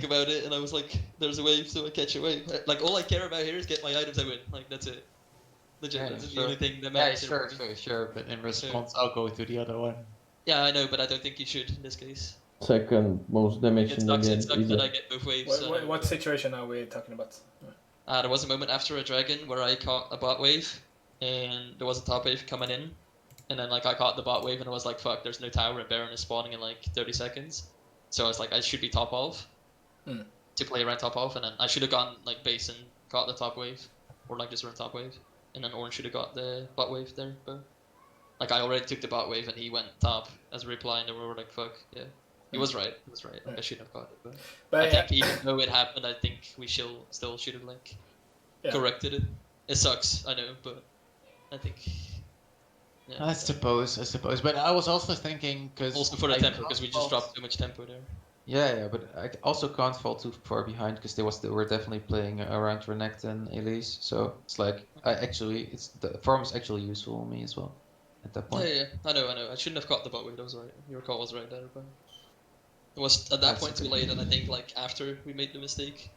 about it, and I was like, "There's a wave, so I catch a wave." Like all I care about here is get my items, I win. Like that's it. Legit, Yeah, that's the sure. only thing that Yeah, matters. here. sure. But in response, I'll go to the other one. Yeah, I know, but I don't think you should in this case. Second most damage in the game. It sucks that I get both waves. What situation are we talking about? There was a moment after a dragon where I caught a bot wave, and there was a top wave coming in, and then like I caught the bot wave, and I was like, "Fuck, there's no tower, and Baron is spawning in like 30 seconds." So I was like, I should be top off to play around top off, and then I should have gone like base and caught the top wave, or like just run top wave, and then Orange should have got the bot wave there. But like I already took the bot wave, and he went top as a reply, and we were like, "Fuck, yeah." He was right. He was right. Like, I shouldn't have caught it, but I think even though it happened, I think we still should have like corrected it. It sucks, I know, but I think. Yeah, I suppose. But I was also thinking because also for the tempo, because we just dropped too much tempo there. Yeah, but I also can't fall too far behind because they were definitely playing around Renekton, Elise. So it's like the farm is actually useful on me as well at that point. Yeah, I know. I shouldn't have caught the bot wave. That was right. Your call was right there, but it was at that point too late. And I think like after we made the mistake,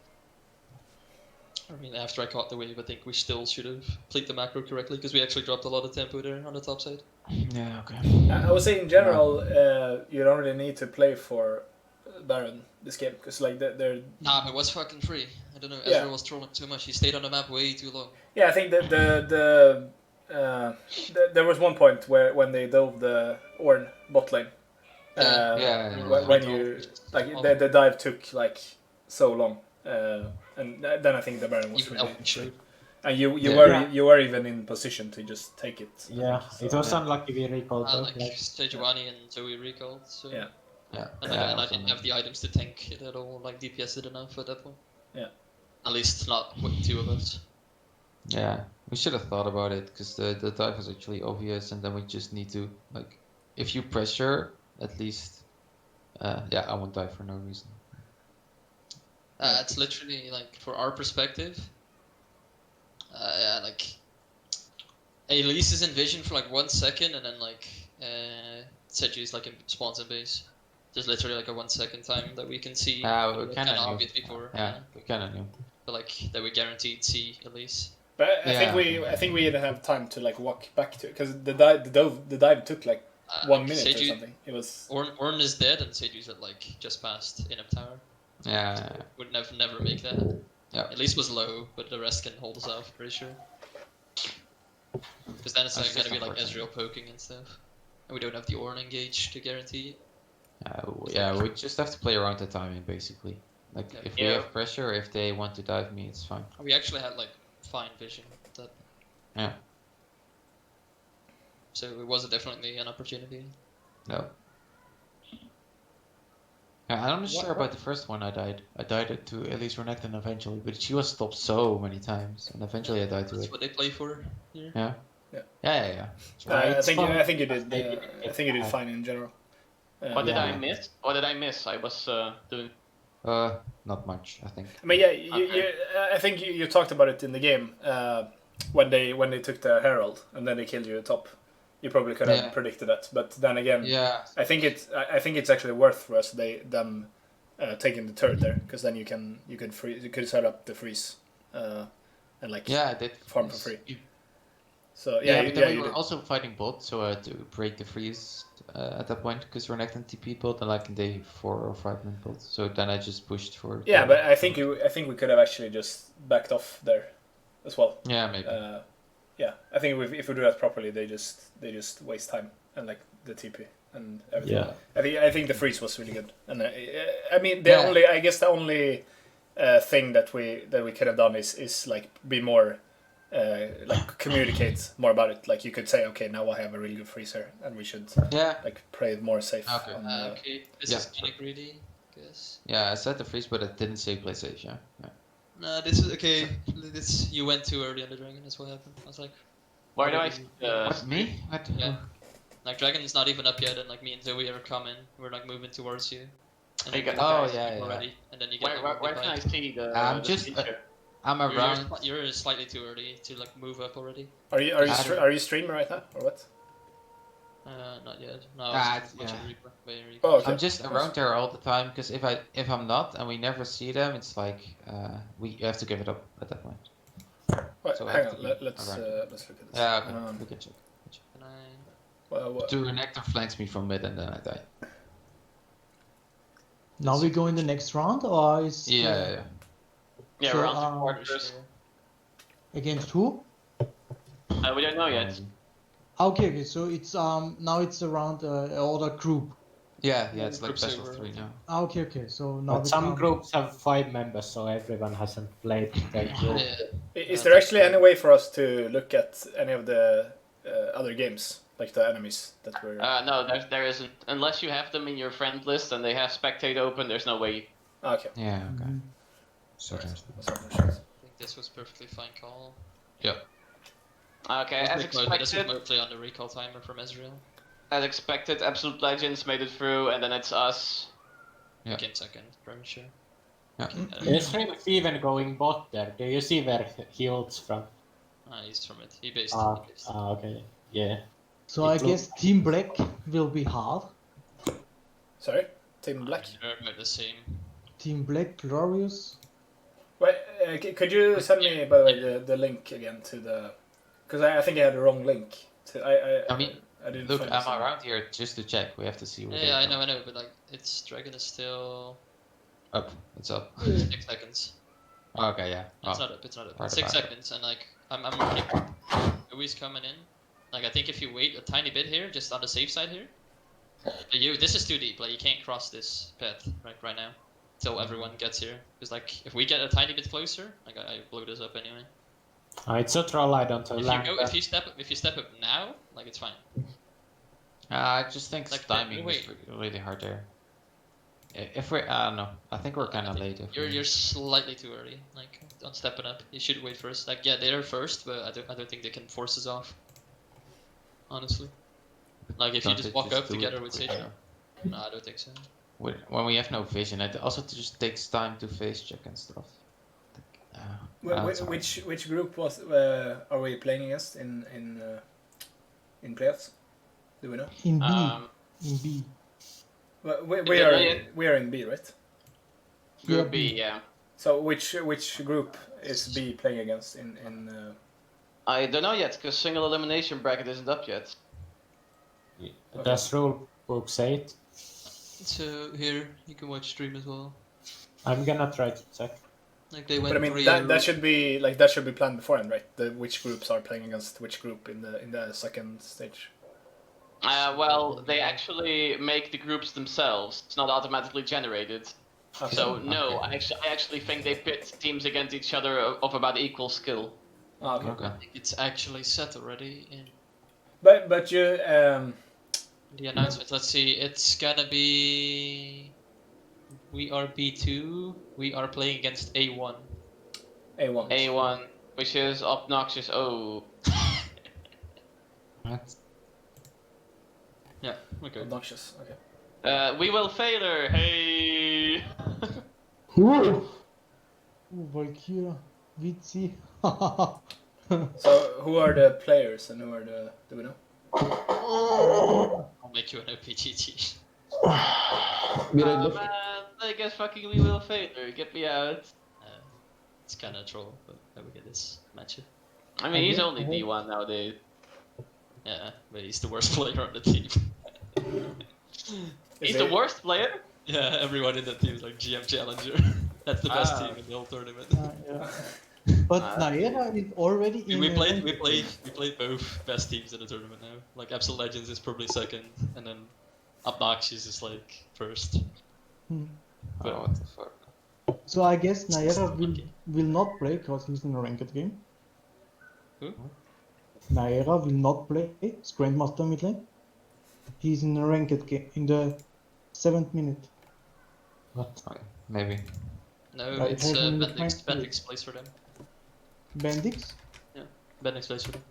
I mean after I caught the wave, I think we still should have played the macro correctly because we actually dropped a lot of tempo there on the top side. Yeah, okay. I would say in general, you don't really need to play for Baron this game because like they're. Nah, but it was fucking free. I don't know. Ezreal was trolling too much. He stayed on the map way too long. Yeah, I think that there was one point where when they dove the Ornn bot lane. When you like the dive took like so long, and then I think the Baron was really cheap. And you were even in position to just take it. Yeah, so, it was unlucky we recalled. Like Sejuani and Zoe recalled. So. Yeah. And I didn't have the items to tank it at all. Like DPS it enough at that point. Yeah. At least not with two of us. Yeah, we should have thought about it because the dive is actually obvious, and then we just need to like, if you pressure, at least, I won't die for no reason. It's literally like for our perspective. Like Elise is in vision for like 1 second, and then like Seju's like spawns in base. There's literally like a 1 second time that we can see. We kind of obvious before. Yeah, we kind of knew. But like that we guaranteed see Elise. But I think we didn't have time to like walk back to it because the dive took like 1 minute or something. It was Ornn is dead and Seju's at like just past in up tower. Yeah. So would never make that. Yeah. At least was low, but the rest can hold us off, pretty sure. Because then it's like gonna be like Ezreal poking and stuff, and we don't have the Ornn engage to guarantee it. We just have to play around the timing basically. Like if we have pressure, if they want to dive me, it's fine. We actually had like fine vision. Yeah. So it was definitely an opportunity. No. Yeah, I'm not sure about the first one I died. I died to Elise Renekton eventually, but she was stopped so many times, and eventually I died to it. That's what they play for here. Yeah. I think you did. I think you did fine in general. What did I miss? What did I miss? I was doing. Not much, I think. I mean, I think you talked about it in the game when they took the Herald and then they killed you at top. You probably could have predicted that, but then again, I think it's actually worth for us them taking the turret there because then you could set up the freeze and like farm for free. So we were also fighting bot, so I had to break the freeze at that point because Renekton TP bot and like in day 4 or 5 minute bot. So then I just pushed for. Yeah, but I think we could have actually just backed off there as well. Yeah, maybe. I think if we do that properly, they just waste time and like the TP and everything. Yeah. I think the freeze was really good, and I mean the only thing that we could have done is like be more like communicate more about it. Like you could say, okay, now I have a really good freeze here, and we should like play it more safe. Okay. Okay. This is kind of greedy, I guess. Yeah, I set the freeze, but I didn't say play safe. Yeah. Nah, this is okay. You went too early on the dragon. That's what happened. I was like, why do I? Me? What? Yeah. Like dragon's not even up yet, and like me and Zoe are coming. We're like moving towards you. And you got already, and then you get. Where can I see the? I'm around. You're slightly too early to like move up already. Are you streaming right now or what? Not yet. No, Ah, it's watching replay. Replay. Oh, okay. I'm just around there all the time because if I'm not and we never see them, it's like we have to give it up at that point. Wait, So I hang have on. to be Let's around. look at this. Yeah, okay. We can check. Can I? Well, The Renekton flanks me from mid and then I die. Now we go in the next round, or is Yeah. Yeah, So, round two um, quarters. against who? We don't know yet. Okay, so it's now it's around other group. Yeah, it's like Groups best of over. 3 now. Okay, so now But we some come- groups have 5 members, so everyone hasn't played their group. Yeah. is there actually any way for us to look at any of the other games, like the enemies that were? No, there isn't. Unless you have them in your friend list and they have spectate open, there's no way. Okay. Yeah, okay. Mhm. So there's That's unfortunate. I think this was perfectly fine call. Okay, This as was expected, mostly on the recall timer from Ezreal. Absolute Legends made it through, and then it's us. Yeah. Came second, pretty sure. Yeah. Is Rinx even going bot there? Do you see where he ults from? He's from it. He based it. Okay. Yeah. So I guess Team Black will be hard. Sorry, Team Black. They're about the same. Team Black, Glorious. Wait, could you send me, by the way, the link again to the? Because I think I had the wrong link. I mean, I didn't. look, find I'm this around here just to check. We have to see what Yeah, I know, but like, its dragon is still Up. It's up. 6 seconds. Okay, yeah. It's Oh. not up. It's not up. Part 6 about it. seconds, and like, I'm running. Always coming in. Like, I think if you wait a tiny bit here, just on the safe side here. This is too deep. Like, you can't cross this path right now, till everyone gets here. Because like, if we get a tiny bit closer, like I blew this up anyway. It's a troll, I don't If land. you step up now, like it's fine. I just think Like, timing wait. is really hard there. If we're, I don't know. I think we're kind of late. If You're slightly too early. Like on stepping up, you should wait first. Like yeah, they're first, but I don't think they can force us off. Honestly, like if you Don't just they walk up do it together with quicker? Sage. No, I don't think so. When we have no vision, it also just takes time to face check and stuff. It's hard. which group was are we playing against in playoffs? Do we know? In B. Um, In B. Well, don't we know are yet. we are in B, right? Group B, yeah. So which group is B playing against in I don't know yet, because single elimination bracket isn't up yet. Does rule book say it? So here you can watch stream as well. I'm gonna try to check. Like they But went I mean 3 that should be planned beforehand, right? Which groups are playing against which group in the second stage. Well, they actually make the groups themselves. It's not automatically generated. Okay. So no, I actually think they pit teams against each other of about equal skill. Ah, okay. Okay. I think it's actually set already in But you the announcement. Let's see. It's gonna be. We are B2. We are playing against A1. A1. A1, which is obnoxious. Oh, What? Yeah. Okay. Obnoxious. Okay. we will fail her. Hey. Ooh, Valkyria. Vitzi. So who are the players and who are the? Do we know? I'll make you an OPGG. Man, I guess fucking we will fail her. Get me out. It's kind of troll, but I will get this matchup. I mean, he's only D1 nowadays. Yeah, but he's the worst player on the team. He's the worst player? Yeah, everyone in the team is like GM Challenger. That's the best team in the whole tournament. Yeah. But Naira is already in. We played both best teams in the tournament now. Like Absolute Legends is probably second, and then Obnoxious is like first. Hmm. Oh, what the fuck? So I guess Naira will not play because he's in a ranked game. Who? Naira will not play. It's Grandmaster mid lane. He's in a ranked game in the 7th minute. What? Okay, maybe. No, Right, it's it has been Bendix. defined. Bendix plays for them. Bandix? Bendix plays for them.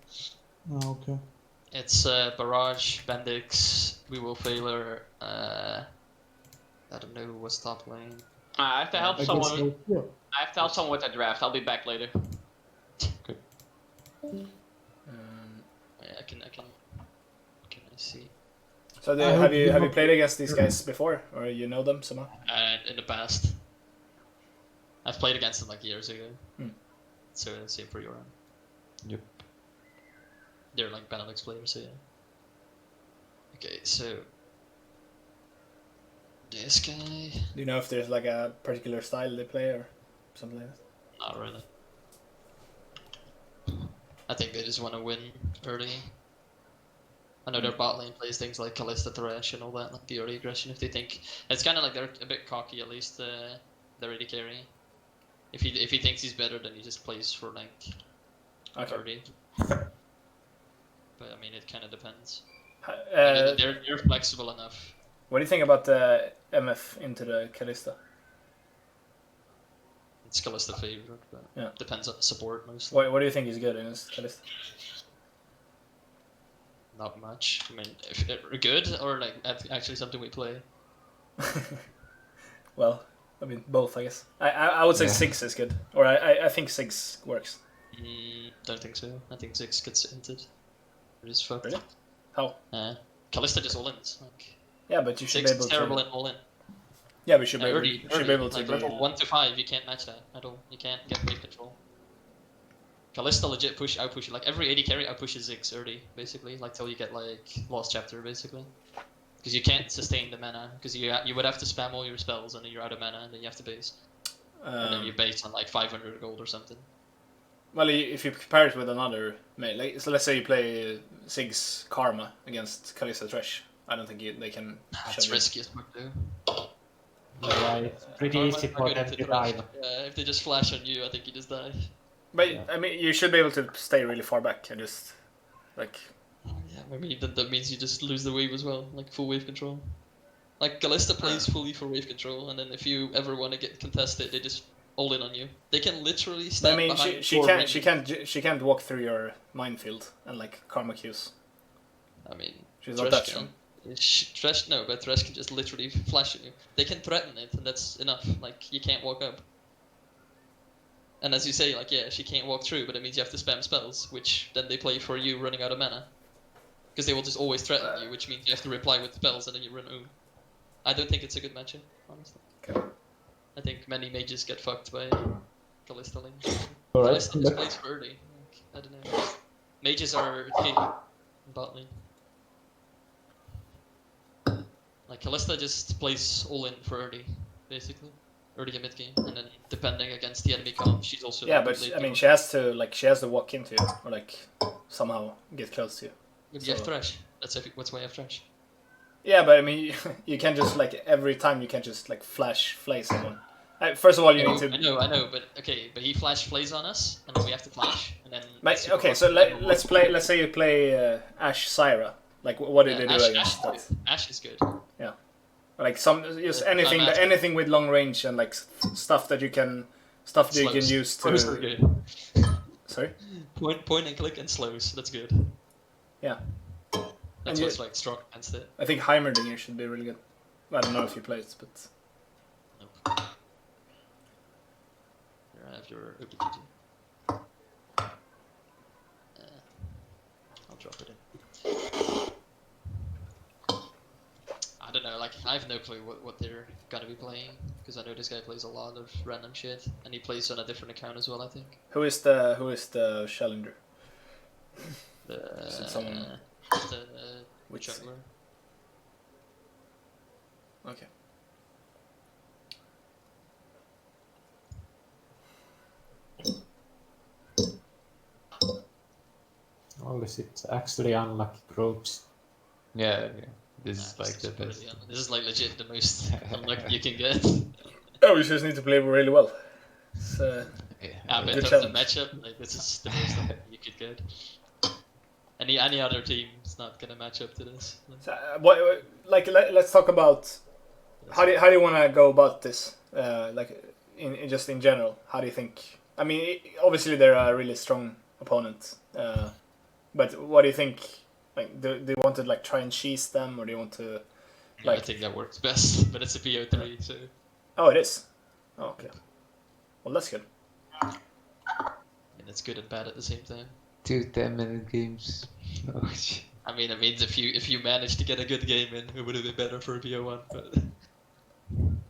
Ah, okay. It's Barrage, Bendix, We Will Failure. I don't know what's top lane. I have to help I guess someone. Valkyria. I have to help someone with that draft. I'll be back later. Yeah, I can I see? So have you played against these guys before, or you know them somehow? In the past, I've played against them like years ago. Hmm. So same for your. Yep. They're like Benelux players, so yeah. Okay, so this guy. Do you know if there's like a particular style they play or something like that? Not really. I think they just want to win early. I know their bot lane plays things like Kalista Thresh and all that, like the early aggression. If they think it's kind of like they're a bit cocky, at least their AD carry. If he thinks he's better, then he just plays for like 30. But I mean, it kind of depends. They're flexible enough. What do you think about the MF into the Kalista? It's Kalista favorite, but yeah. Depends on the support mostly. What do you think is good in this Kalista? Not much. I mean, if they're good or like actually something we play. Well, I mean both, I guess. I would say 6 is good, or I think 6 works. Don't think so. I think 6 gets hinted. It is fucked. Really? How? Kalista just all-ins. Like, yeah, but you should 6 be able is terrible to. in all-in. Yeah, we should be early, able to. Like level 1 to 5, you can't match that at all. You can't get wave control. Kalista legit outpush you. Like every AD carry outpushes Ziggs early, basically. Like till you get like Lost Chapter, basically. Because you can't sustain the mana. Because you would have to spam all your spells and then you're out of mana and then you have to base. And then you base on like 500 gold or something. Well, if you compare it with another mate, like, so let's say you play Ziggs Karma against Kalista Thresh. I don't think they can. That's risky as fuck, though. Yeah, it's pretty easy for them to die. Yeah, if they just flash on you, I think you just die. But I mean, you should be able to stay really far back and just like. Yeah, maybe that means you just lose the wave as well, like full wave control. Like Kalista plays fully for wave control, and then if you ever want to get contested, they just all in on you. They can literally stand behind. She can't walk through your minefield and like karma queues. I mean, she's not that strong. Thresh but Thresh can just literally flash at you. They can threaten it, and that's enough. Like you can't walk up. And as you say, like yeah, she can't walk through, but it means you have to spam spells, which then they play for you running out of mana. Because they will just always threaten you, which means you have to reply with spells, and then you run oom. I don't think it's a good matchup, honestly. Okay. I think many mages get fucked by Kalista lane. Alright. Kalista just plays for early. Like, I don't know. Mages are king in bot lane. Like Kalista just plays all in for early, basically. Early and mid game, and then depending against the enemy comp, she's also. Yeah, but I mean, she has to walk into you or like somehow get close to you. But you have Thresh. That's why you have Thresh. Yeah, but I mean, you can't just like every time you can't just like flash flay someone. First of all, you need to. I know, but okay, but he flash flays on us, and then we have to flash, and then. Okay, so let's play. Let's say you play Ashe Syra. Like, what did they do against that? Ashe is good. Yeah, like just anything with long range and like stuff that you can use to. Slows are good. Sorry. Point and click and slows. That's good. Yeah. That's what's like strong against it. I think Heimerdinger should be really good. I don't know if you play it, but. Nope. Here I have your OPGG. I'll drop it in. I don't know, like, I have no clue what they're gonna be playing, because I know this guy plays a lot of random shit, and he plays on a different account as well, I think. Who is the challenger? Which jungler. Okay. Unless it's actually unlucky groups. Yeah. This is like the best. This is like legit the most unlucky you can get. Oh, we just need to play really well. It's, but in terms of matchup, like this is the most you could get. Any other team is not gonna match up to this. So, let's talk about how do you want to go about this? Like in general, how do you think? I mean, obviously they're a really strong opponent, but what do you think? Like, do you want to like try and cheese them, or do you want to? Like... I think that works best, but it's a PO3, so. Oh, it is. Oh, okay. Well, that's good. And it's good and bad at the same time. 2 10-minute games. Oh shit. I mean, it means if you managed to get a good game in, it would have been better for a BO1. But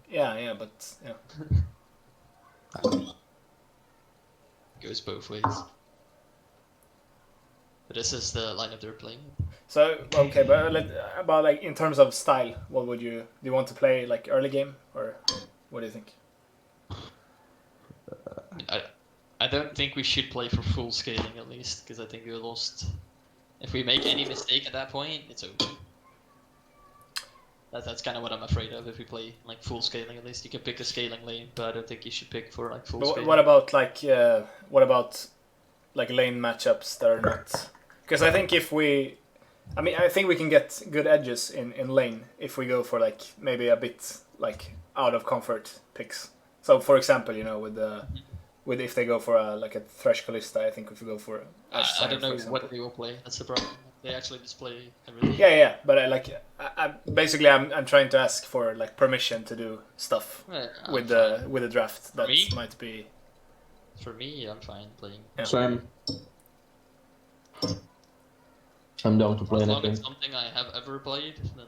Yeah, but yeah. goes both ways. But this is the lineup they're playing. So okay, but about like in terms of style, what would do you want to play like early game or what do you think? I don't think we should play for full scaling at least, because I think we're lost. If we make any mistake at that point, it's over. That's kind of what I'm afraid of. If we play like full scaling, at least you can pick a scaling lane, but I don't think you should pick for like full But scaling. what about like lane matchups that are not? Because I think I think we can get good edges in lane if we go for like maybe a bit like out of comfort picks. So for example, with if they go for a Thresh Kalista, I think if we go for I don't know what they will play. That's the problem. They actually just play everything. Yeah. But I'm trying to ask for like permission to do stuff with the draft that might be. For me, I'm fine playing. Yeah. Same. I'm down to play As long anything. as it's something I have ever played, then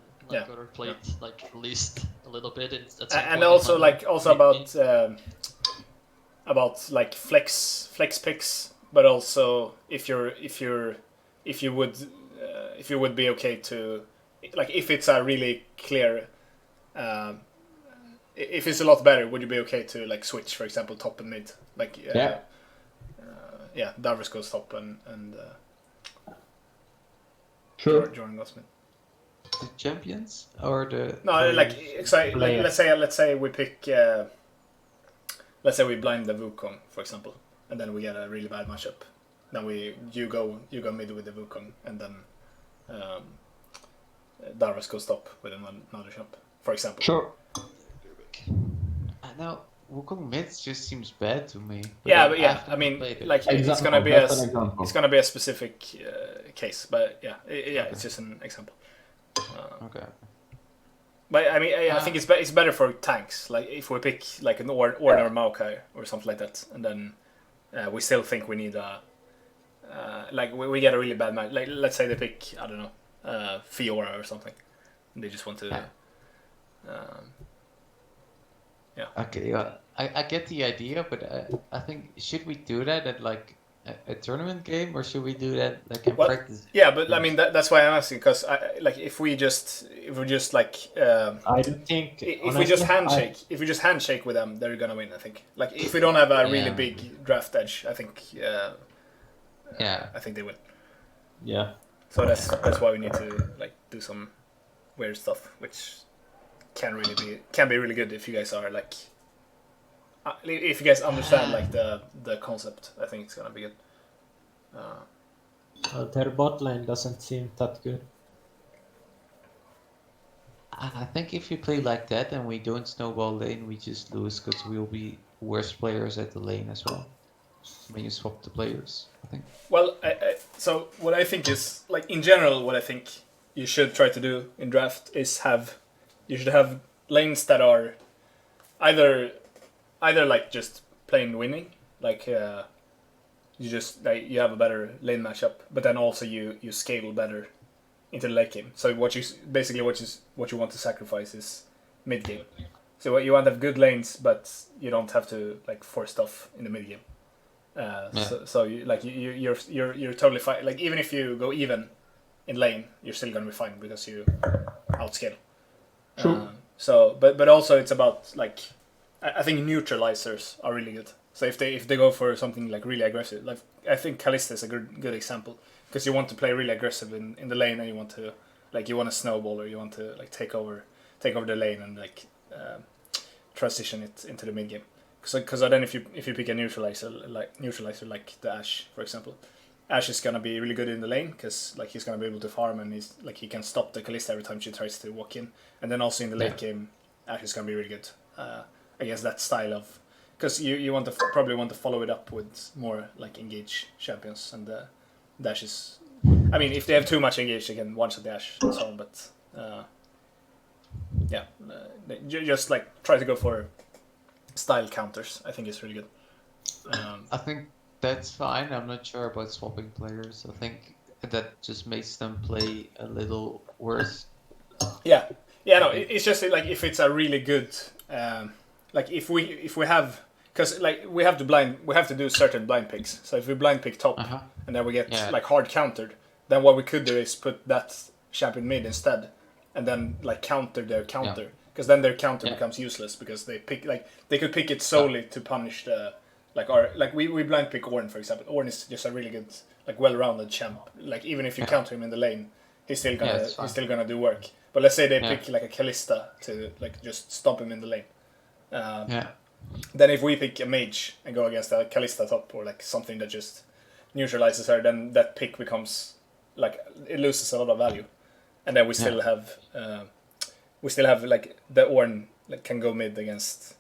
or played like at least a little bit. And also about like flex picks, but also if you would be okay to like if it's a really clear if it's a lot better, would you be okay to like switch, for example, top and mid, like Davros goes top and Sure. Jordan goes mid. The champions or the let's say we pick let's say we blind the Wukong, for example, and then we get a really bad matchup. Then you go mid with the Wukong, and then Davros goes top with another shop, for example. Sure. Now Wukong mid just seems bad to me. I mean, like it's gonna be a specific case, but it's just an example. Okay. But I mean, I think it's better for tanks. Like if we pick like an Ornn or Maokai or something like that, and then we still think we need we get a really bad match. Like let's say they pick Fiora or something, and they just want to. Okay, I get the idea, but I think should we do that at like a tournament game, or should we do that like in practice? Yeah, but I mean that's why I'm asking, because if we just like I don't think if we just handshake with them, they're gonna win. I think like if we don't have a really big draft edge, I think I think they win. Yeah. So that's why we need to like do some weird stuff, which can be really good if you guys are like if you guys understand like the concept. I think it's gonna be good. Their bot lane doesn't seem that good. I think if you play like that and we don't snowball lane, we just lose because we'll be worse players at the lane as well. When you swap the players, I think. Well, so what I think is like in general, what I think you should try to do in draft is you should have lanes that are either like just plain winning, like you just like you have a better lane matchup, but then also you scale better into the late game. So what you want to sacrifice is mid game. So what you want to have good lanes, but you don't have to like force stuff in the mid game. So you're totally fine. Like even if you go even in lane, you're still gonna be fine because you outscale. True. But also it's about like I think neutralizers are really good. So if they go for something like really aggressive, like I think Kalista is a good example, because you want to play really aggressive in the lane, and you want to snowball, or you want to like take over the lane and like transition it into the mid game. Because then if you pick a neutralizer like the Ashe, for example, Ashe is gonna be really good in the lane because like he's gonna be able to farm, and he can stop the Kalista every time she tries to walk in, and then also in the late game, Ashe is gonna be really good against that style of, because you probably want to follow it up with more like engage champions, and the Ashe is, I mean if they have too much engage they can one-shot the Ashe and so on, but just like try to go for style counters. I think it's really good. I think that's fine. I'm not sure about swapping players. I think that just makes them play a little worse. Yeah, no, it's just like if it's a really good, like if we have, because like we have to do certain blind picks. So if we blind pick top and then we get like hard countered, then what we could do is put that champion mid instead, and then like counter their counter, because then their counter becomes useless because they could pick it solely to punish the we blind pick Ornn, for example. Ornn is just a really good, like well-rounded champ. Like even if you counter him in the lane, he's still gonna do work. But let's say they pick like a Kalista to like just stop him in the lane. Then if we pick a mage and go against a Kalista top or like something that just neutralizes her, then that pick becomes like it loses a lot of value. And then we still have like the Ornn like can go mid against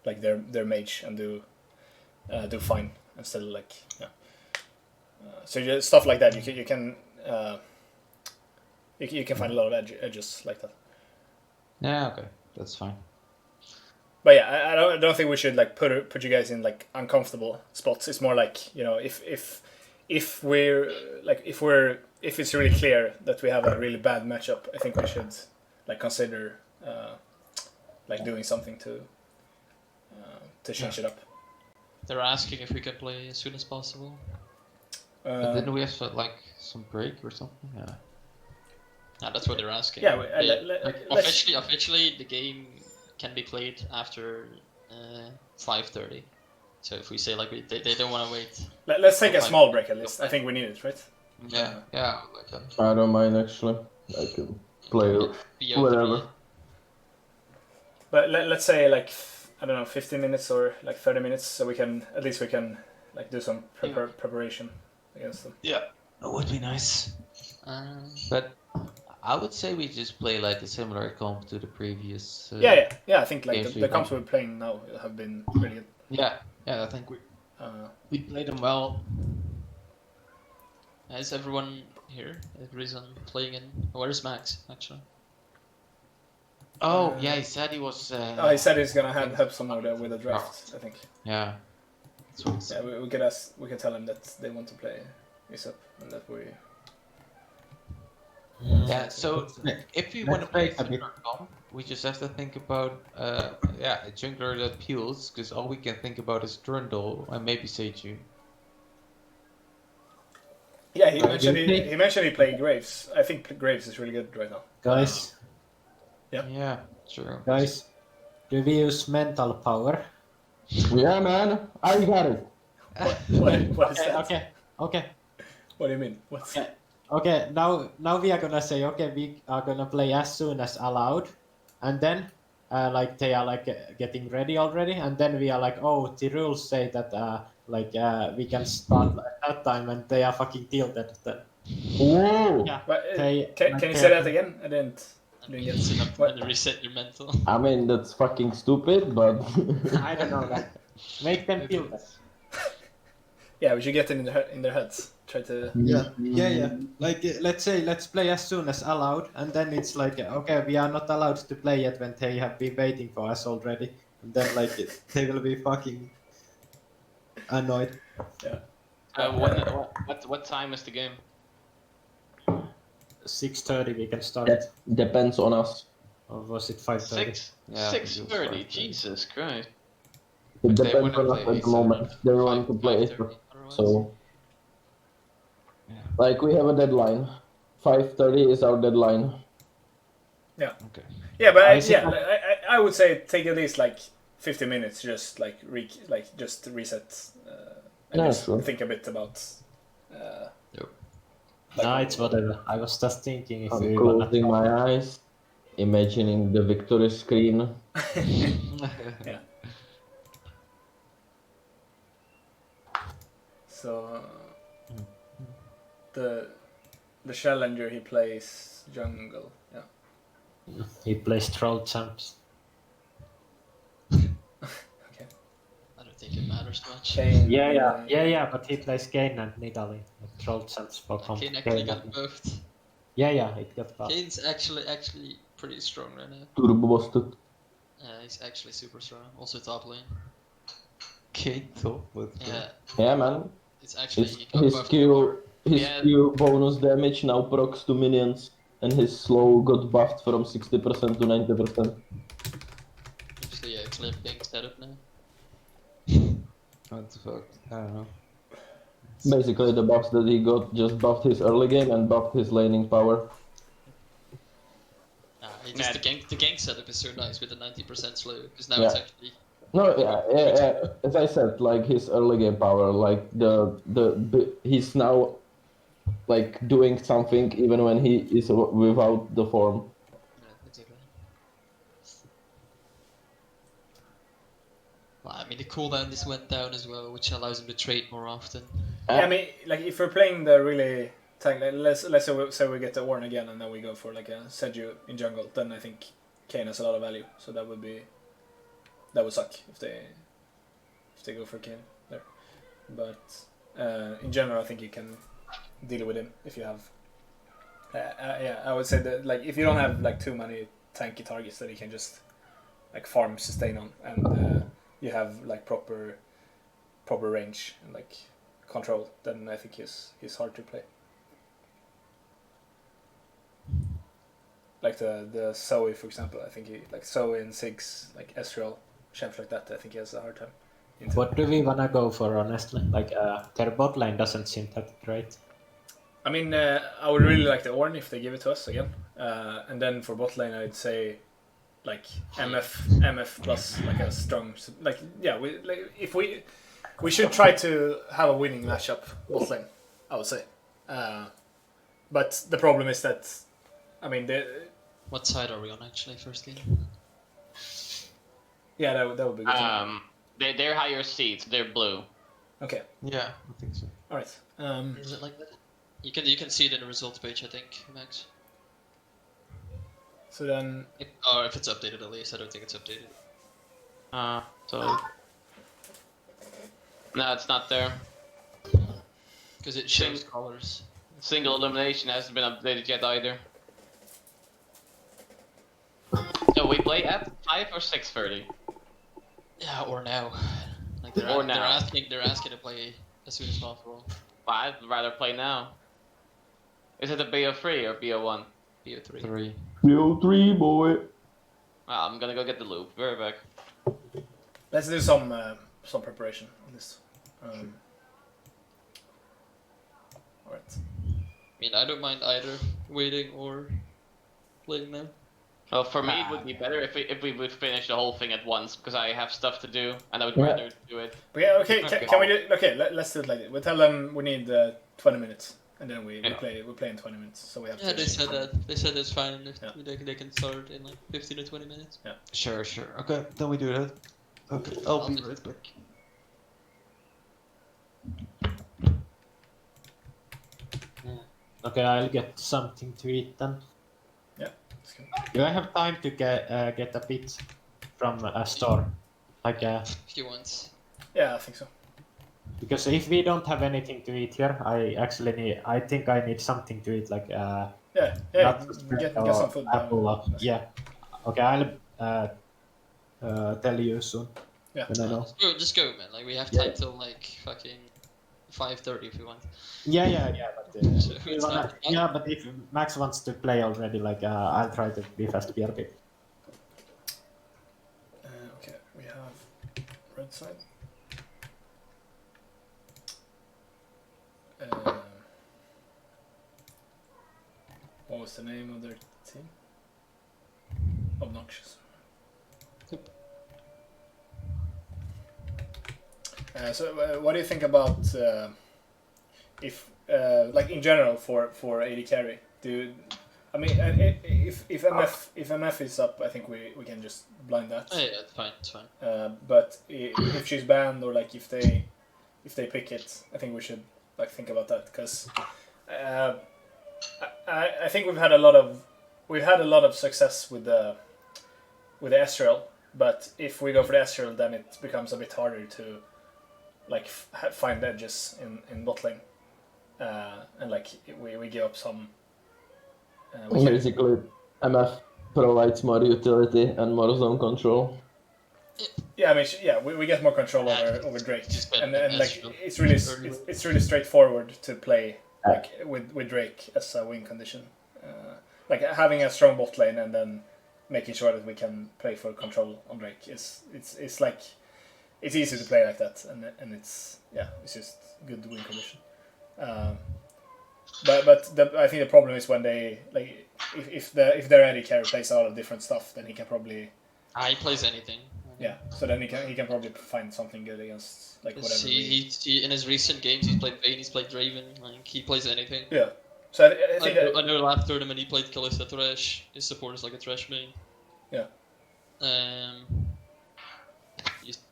like their mage and do fine and still like so just stuff like that you can find a lot of edges like that. Yeah, okay, that's fine. But yeah, I don't think we should like put you guys in like uncomfortable spots. It's more like, you know, if it's really clear that we have a really bad matchup, I think we should like consider like doing something to change it up. They're asking if we can play as soon as possible. But didn't we have like some break or something? Yeah. Yeah, that's what they're asking. Yeah, officially the game can be played after 5:30. So if we say like they don't want to wait. Let's take a small break at least. I think we need it, right? Yeah. I don't mind actually. I can play whatever. But let's say like I don't know, 15 minutes or like 30 minutes, so we can like do some preparation against them. Yeah, that would be nice. But I would say we just play like a similar comp to the previous. Yeah. I think like the comps we're playing now have been pretty good. Yeah, I think we played them well. Is everyone here? Everybody's playing in. Where's Max actually? Oh yeah, he said he was. He said he's gonna help someone with the draft. I think. Yeah. Yeah, we could tell him that they want to play ISUP and that we. Yeah, so if we want to play similar comp, we just have to think about a jungler that peels, because all we can think about is Trundle and maybe Seiju. Yeah, he mentioned he played Graves. I think Graves is really good right now. Guys. Yeah, true. Guys, do we use mental power? Yeah, man, I got it. What is that? Okay. What do you mean? What's Okay, now we are gonna say, okay, we are gonna play as soon as allowed, and then like they are like getting ready already, and then we are like, oh, the rules say that we can start at that time, and they are fucking tilted then. Whoa! Yeah. Can you say that again? I didn't get and reset your mental. I mean, that's fucking stupid, but I don't know that. Make them tilted. Yeah, we should get in their heads. Try to. Yeah. Like let's play as soon as allowed, and then it's like, okay, we are not allowed to play yet when they have been waiting for us already, and then like they will be fucking annoyed. Yeah. What time is the game? 6:30 we can start. that depends on us. Or was it 5:30? 6:30. Jesus Christ. It They depends wanna on us play at the moment. They want to play it, so. Like we have a deadline. 5:30 is our deadline. Yeah. Okay. Yeah, but I would say take at least like 50 minutes, just like just to reset. And just sure. think a bit about. No, it's whatever. I was just thinking if I'm we wanna. closing my eyes, imagining the victory screen. Yeah. So the challenger he plays jungle. Yeah. He plays troll champs. Okay. I don't think it matters much. Kane, Yeah, but he plays Kane and Nidalee. Like troll champs for Kane actually got buffed. Yeah, it got buffed. Kane's actually pretty strong right now. Turbo busted. He's actually super strong. Also top lane. Kane top with Yeah. Yeah, man. It's actually His, he got his buffed skill, his Q bonus damage now procs to minions, and his slow got buffed from 60% to 90%. So yeah, it's like being set up now. What the fuck? I don't know. Basically, the buffs that he got just buffed his early game and buffed his laning power. The gank setup is so nice with the 90% slow, because now it's actually... No, yeah. As I said, like his early game power, like he's now like doing something even when he is without the form. Yeah, exactly. Well, I mean, the cooldown just went down as well, which allows him to trade more often. Yeah, I mean, like if we're playing the really tank, like, let's say we get the Ornn again and then we go for like a Seju in jungle, then I think Kayn has a lot of value. So that would suck if they go for Kayn there. But in general, I think you can deal with him if you have. Yeah, I would say that like if you don't have like too many tanky targets that he can just like farm sustain on, and you have like proper range and like control, then I think he's hard to play. Like the Zoe, for example, I think he like Zoe and Ziggs, like Ezreal, champs like that. I think he has a hard time. What do we wanna go for, honestly? Like their bot lane doesn't seem that great. I mean, I would really like the Ornn if they give it to us again, and then for bot lane, I'd say like MF plus like a strong we should try to have a winning matchup bot lane, I would say. But the problem is that, I mean, what side are we on actually? First game. Yeah, that would be good. They're higher seeds. They're blue. Okay. Yeah, I think so. All right. Is it like that? You can see it in the results page, I think, Max. So then. Or if it's updated at least, I don't think it's updated. So. No, it's not there. Because it shows colors. Single elimination hasn't been updated yet either. So we play at 5 or 6:30. Yeah, or now. Like they're asking to play as soon as possible. Well, I'd rather play now. Is it a BO3 or BO1? BO3. 3. BO3, boy. Well, I'm gonna go get the loop. Very back. Let's do some preparation on this. Alright. I mean, I don't mind either waiting or playing now. Well, for me, it would be better if we would finish the whole thing at once, because I have stuff to do, and I would rather do it. But yeah, okay. Can we do? Okay, let's do it like this. We tell them we need 20 minutes, and then we play in 20 minutes. So we have. Yeah, they said that. They said it's fine. They can start in like 15 or 20 minutes. Yeah. Sure. Okay, then we do that. Okay, I'll be right back. Okay, I'll get something to eat then. Yeah. Do I have time to get a bit from a store? Like if you want. Yeah, I think so. Because if we don't have anything to eat here, I think I need something to eat, like get some food. Apple. Yeah. Okay, I'll tell you soon. Yeah. When I know. Just go, man. Like we have time till like fucking 5:30 if you want. Yeah. But but if Max wants to play already, like I'll try to be fast here a bit. Okay, we have red side. What was the name of their team? Obnoxious. So what do you think about if like in general for AD carry? I mean if MF is up, I think we can just blind that. Oh, yeah, it's fine. But if she's banned or like if they pick it, I think we should like think about that, because I think we've had a lot of success with the Ezreal, but if we go for the Ezreal, then it becomes a bit harder to like find edges in bot lane, and like we give up some. Basically, MF provides more utility and more zone control. Yeah, I mean, we get more control over Drake, and like it's really straightforward to play like with Drake as a win condition. Like having a strong bot lane and then making sure that we can play for control on Drake it's like it's easy to play like that, and it's just good win condition. But I think the problem is when they like if their AD carry plays a lot of different stuff, then he can probably he plays anything. Yeah, so then he can probably find something good against like whatever. He in his recent games he's played Vayne, he's played Draven, like he plays anything. Yeah. So I think I know last tournament he played Kalista Thresh. His support is like a Thresh main. Yeah.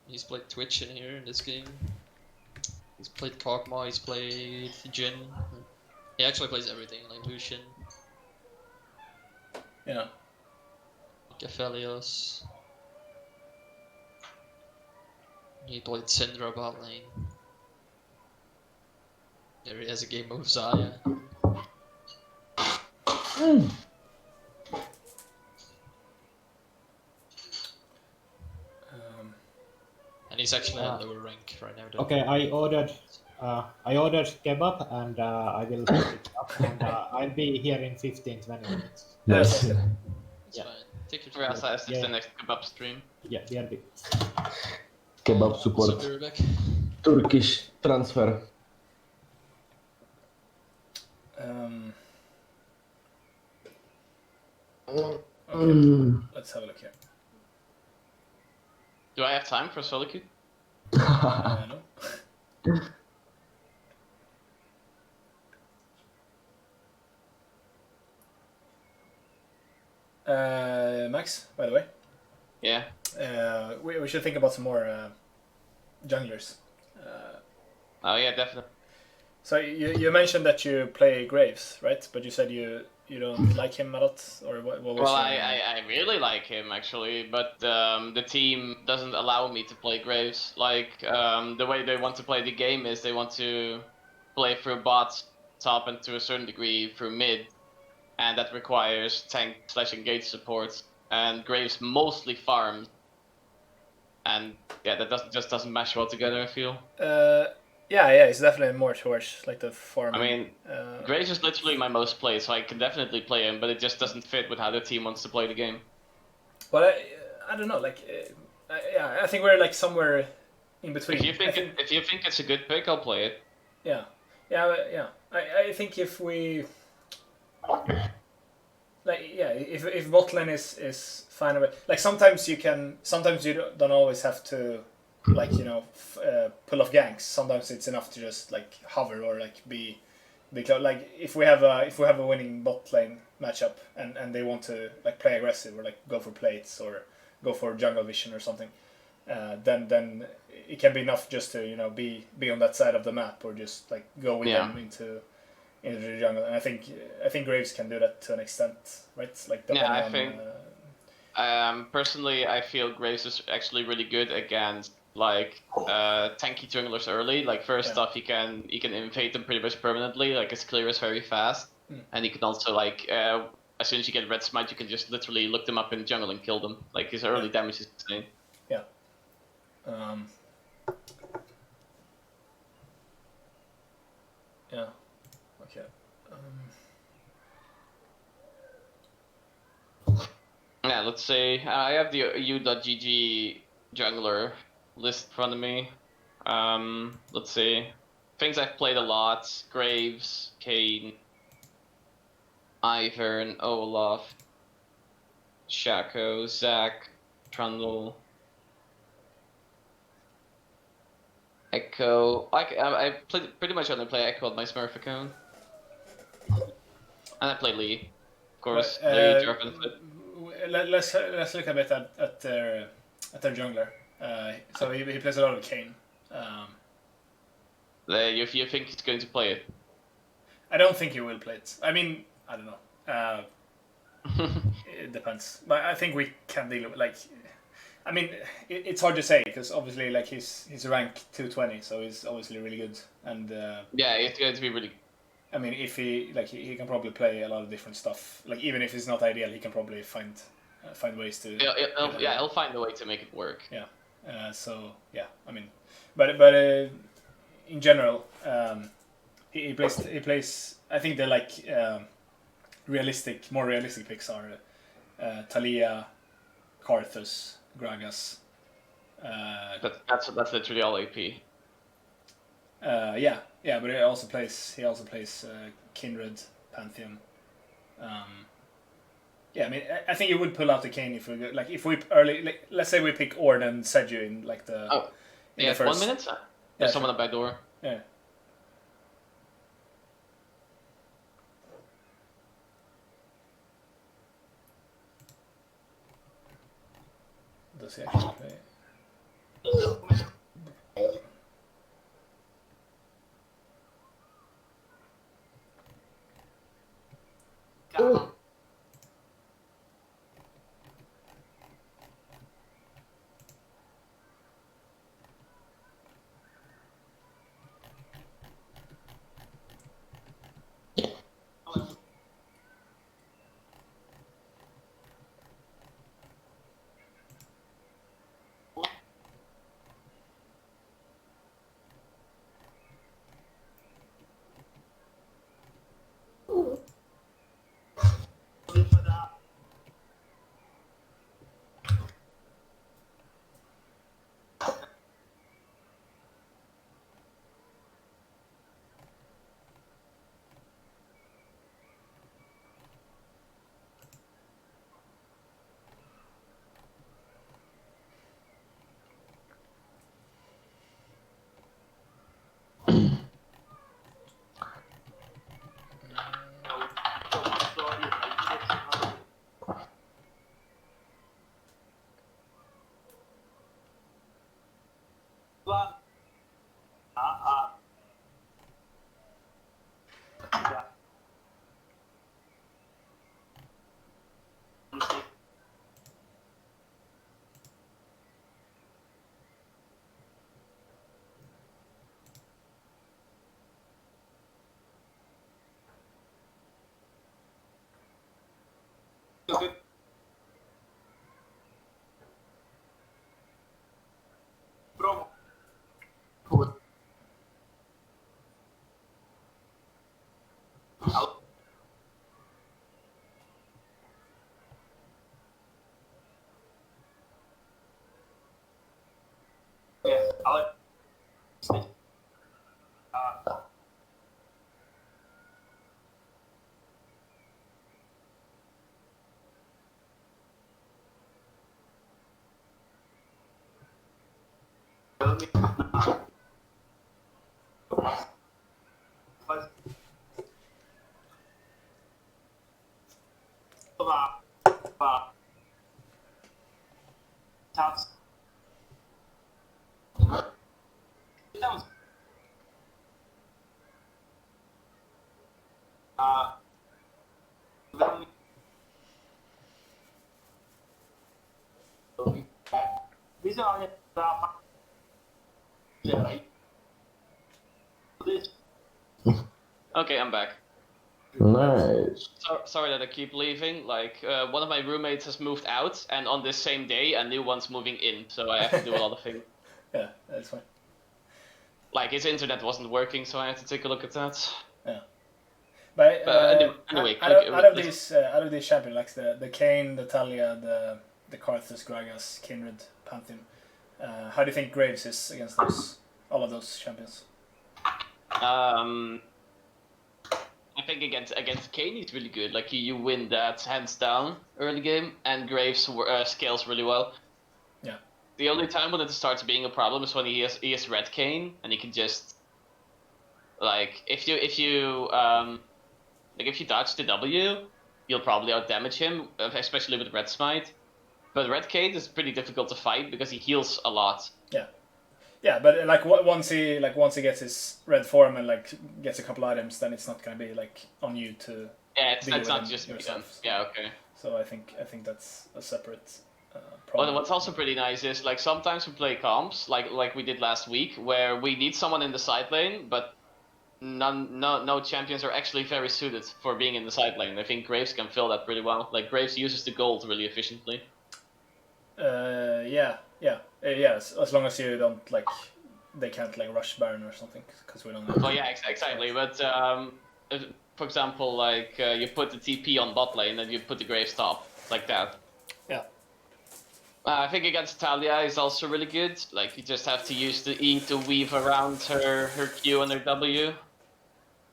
He's played Twitch in here in this game. He's played Kog'Maw, he's played Jhin. He actually plays everything, like Lucian. Yeah. Aphelios. He played Syndra bot lane. There he has a game of Xayah. And he's actually at lower rank right now. Okay, I ordered kebab and I will pick it up and I'll be here in 15-20 minutes. Nice. It's Yeah. fine. Take your time. It's the next kebab stream. Yeah, BRB. Kebab support. So be right back. Turkish transfer. Okay. Let's have a look here. Do I have time for Solitude? No. Max, by the way. Yeah. We should think about some more junglers. Oh yeah, definitely. So you mentioned that you play Graves, right? But you said you don't like him a lot, or what was Well, your... I really like him actually, but the team doesn't allow me to play Graves. Like the way they want to play the game is they want to play through bots, top, and to a certain degree through mid, and that requires tank/engage support. And Graves mostly farms, and yeah, that just doesn't mesh well together. I feel. Yeah, it's definitely more towards like the farming. I mean, Graves is literally my most played, so I can definitely play him, but it just doesn't fit with how the team wants to play the game. Well, I don't know. Like, I think we're like somewhere in between. If you think it's a good pick, I'll play it. Yeah. I think if we if botlane is fine with, like sometimes you don't always have to like pull off ganks. Sometimes it's enough to just like hover or like be close. Like if we have a winning bot lane matchup and they want to like play aggressive or like go for plates or go for jungle vision or something, then it can be enough just to be on that side of the map or just like go with them into the jungle. And I think Graves can do that to an extent, right? Like I think personally I feel Graves is actually really good against like tanky junglers early. Like first off, he can invade them pretty much permanently. Like his clear is very fast, and he can also like as soon as you get red smite, you can just literally look them up in the jungle and kill them. Like his early damage is insane. Yeah. Yeah. Okay. Yeah, let's say I have the U.GG jungler list in front of me. Let's see. Things I've played a lot: Graves, Kayn, Ivern, Olaf, Shaco, Zac, Trundle, Echo. I pretty much only play Echo on my Smurf account. And I play Lee. Of course, Lee, Jarvan. Let's look a bit at their jungler. So he plays a lot of Kayn. If you think he's going to play it? I don't think he will play it. I mean, I don't know. It depends. But I think we can deal with I mean, it's hard to say because obviously like he's rank 220, so he's obviously really good. And yeah, it's going to be really. I mean, if he he can probably play a lot of different stuff. Like even if it's not ideal, he can probably find ways to. He'll find a way to make it work. Yeah. So yeah, I mean, but in general, he plays. I think the like more realistic picks are Talia, Karthus, Gragas. That's literally all AP. Yeah, but he also plays Kindred, Pantheon. Yeah, I mean, I think you would pull out the Kayn if we like if we early. Like, let's say we pick Ord and Seju in like the. Oh, in yeah. the first. 1 minute. There's someone at my door. Yeah. Does he actually play? Okay, I'm back. Nice. Sorry that I keep leaving. Like, one of my roommates has moved out, and on this same day, a new one's moving in, so I have to do a lot of things. Yeah, that's fine. Like, his internet wasn't working, so I had to take a look at that. Yeah. But anyway, out of these champions, like the Kayn, the Talia, the Karthus, Gragas, Kindred, Pantheon, how do you think Graves is against all of those champions? I think against Kayn he's really good. Like you win that hands down early game, and Graves scales really well. Yeah. The only time when it starts being a problem is when he has red Kayn, and he can just like if you dodge the W, you'll probably out damage him, especially with red smite. But red Kayn is pretty difficult to fight because he heals a lot. Yeah. Yeah, but like once he gets his red form and like gets a couple items, then it's not gonna be like on you to. Yeah, it's not just yourself. So. Yeah, okay. So I think that's a separate problem. Well, what's also pretty nice is like sometimes we play comps like we did last week where we need someone in the side lane, but no champions are actually very suited for being in the side lane. I think Graves can fill that pretty well. Like Graves uses the gold really efficiently. Yeah. As long as you don't like they can't like rush Baron or something because we don't have. Well, yeah, exactly. But for example, like you put the TP on bot lane and you put the Graves top like that. Yeah. I think against Talia is also really good. Like you just have to use the E to weave around her Q and her W.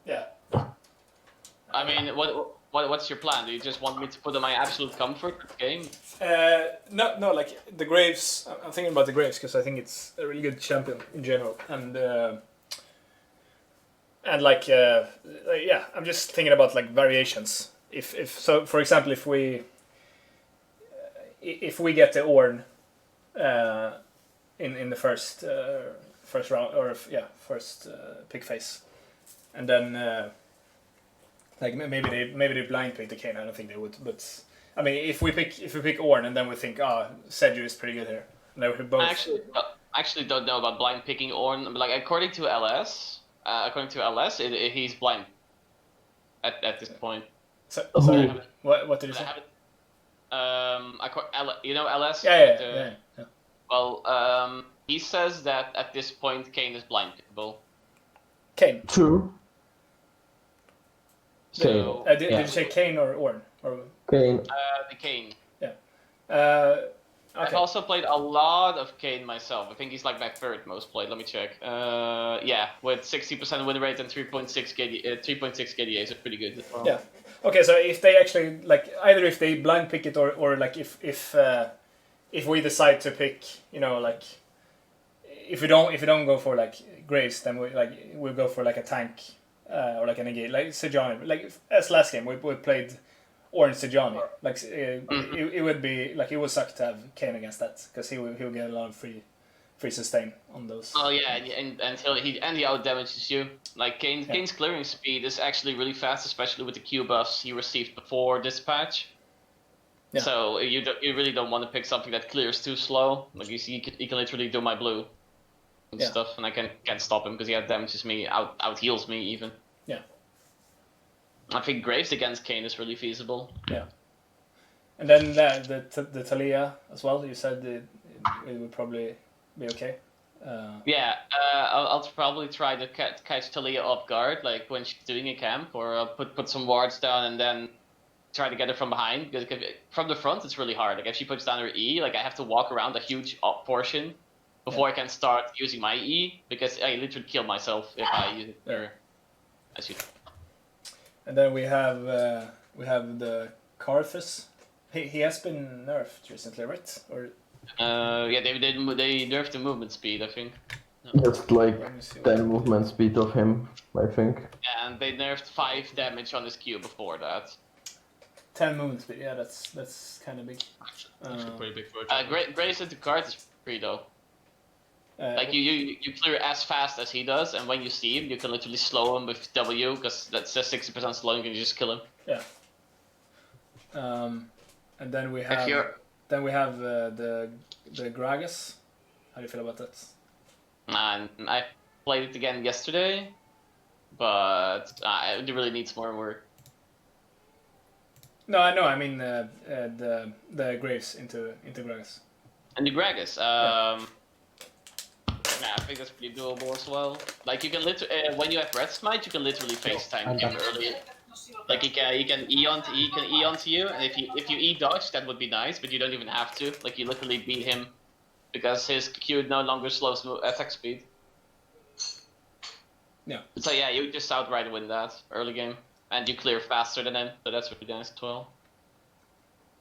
Yeah. I mean, what's your plan? Do you just want me to put on my absolute comfort game? No, like the Graves. I'm thinking about the Graves because I think it's a really good champion in general, and like yeah, I'm just thinking about like variations. If so, for example, if we get the Ornn in the first round or first pick phase, and then like maybe they blind pick the Kayn. I don't think they would, but I mean if we pick Ornn and then we think Seju is pretty good here, and they would both. I actually don't know about blind picking Ornn. But like according to LS, he's blind at this point. Sorry, what did you say? You know LS? Yeah. Well, he says that at this point Kayn is blind pickable. Kayn. True. So, did you say Kayn or Ornn? Or Kayn. The Kayn. Yeah. I've Okay. also played a lot of Kayn myself. I think he's like my third most played. Let me check. Yeah, with 60% win rate and 3.6 KDA, so pretty good. Well. Yeah. Okay, so if they actually like either if they blind pick it or like if we decide to pick, you know, like if we don't go for like Graves, then we'll go for like a tank or like an engage like Sejuani. Like as last game we played Ornn Sejuani. Like it would be like it would suck to have Kayn against that because he'll get a lot of free sustain on those. Oh yeah, and he out damages you. Like Kayn's clearing speed is actually really fast, especially with the Q buffs he received before this patch. Yeah. So you really don't want to pick something that clears too slow. Like you see, he can literally do my blue and stuff, and I can't stop him because he out damages me, out heals me even. Yeah. I think Graves against Kayn is really feasible. Yeah. And then the Talia as well. You said it would probably be okay. Yeah, I'll probably try to catch Talia off guard, like when she's doing a camp, or I'll put some wards down and then try to get her from behind. Because from the front, it's really hard. Like if she puts down her E, like I have to walk around a huge portion before I can start using my E, because I literally kill myself if I use her. And then we have the Karthus. He has been nerfed recently, right? Or yeah, they nerfed the movement speed, I think. Just like 10 movement speed of him, I think. And they nerfed 5 damage on his Q before that. 10 movement speed, yeah, that's kind of big. Actually pretty big for a Graves into card is free though. Like you clear as fast as he does, and when you see him, you can literally slow him with W, because that's just 60% slow. You can just kill him. Yeah. And then we have the Gragas. How do you feel about that? And I played it again yesterday, but it really needs more work. No, I know. I mean the Graves into Gragas. And the Gragas, yeah, I think that's pretty doable as well. Like you can literally, when you have Red Smite, you can literally FaceTime him early. Like he can E onto you, and if you E dodge, that would be nice, but you don't even have to. Like you literally beat him because his Q no longer slows attack speed. Yeah. So yeah, you just outright win that early game, and you clear faster than him. So that's really nice as well.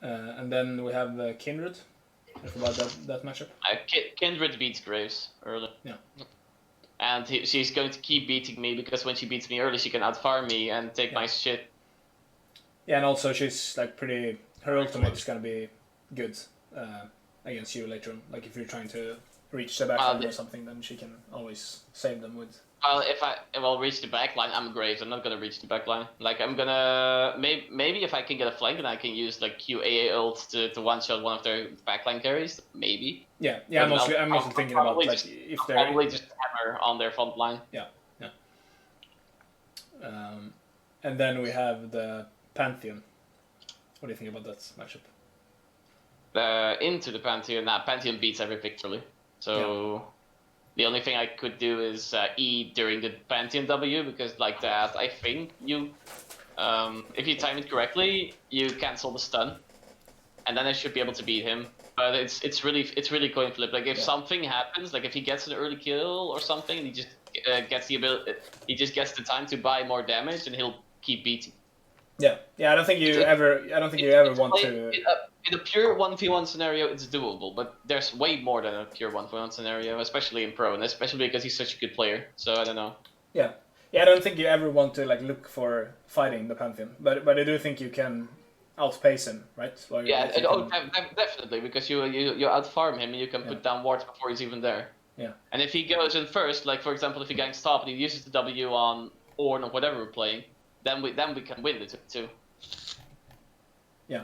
And then we have Kindred. About that matchup. Kindred beats Graves early. Yeah. And she's going to keep beating me because when she beats me early, she can outfarm me and take my shit. Yeah, and also she's like her ultimate is gonna be good against you later on. Like if you're trying to reach the backline or something, then she can always save them with. Well, if I reach the backline, I'm Graves. I'm not gonna reach the backline. Like I'm gonna maybe if I can get a flank, then I can use like QAA ult to one shot one of their backline carries. Maybe. Yeah. I'm also thinking about like if they're probably just hammer on their front line. Yeah. And then we have the Pantheon. What do you think about that matchup? Into the Pantheon. Pantheon beats every victory. So. The only thing I could do is E during the Pantheon W, because like that, I think you, if you time it correctly, you cancel the stun, and then I should be able to beat him. But it's really coin flip. Like if something happens, like if he gets an early kill or something, he just gets the ability, he just gets the time to buy more damage, and he'll keep beating. Yeah, I don't think you ever want to. In a pure 1v1 scenario, it's doable, but there's way more than a pure 1v1 scenario, especially in Pro, and especially because he's such a good player. So I don't know. Yeah, I don't think you ever want to like look for fighting the Pantheon, but I do think you can outpace him, right? Definitely, because you outfarm him and you can put down wards before he's even there. Yeah. And if he goes in first, like for example, if he ganks top and he uses the W on Ornn or whatever we're playing, then we can win it too. Yeah.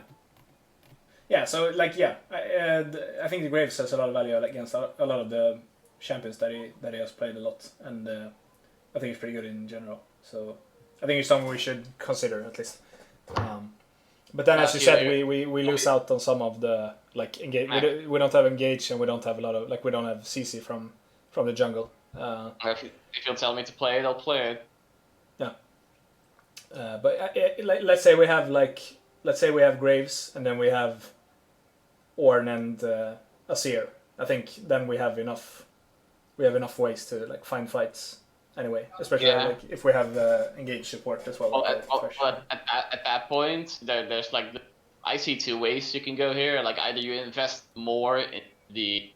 Yeah. So like I think the Graves has a lot of value against a lot of the champions that he has played a lot, and I think he's pretty good in general. So I think it's something we should consider at least. But then, as you said, we lose out on some of the like engage. We don't have engage, and we don't have a lot of like we don't have CC from the jungle. If you'll tell me to play it, I'll play it. Yeah. But let's say we have Graves, and then we have Ornn and Azir. I think then we have enough ways to like find fights. Anyway, especially like if we have engaged support as well. But at that point, there's like I see two ways you can go here. Like either you invest more in the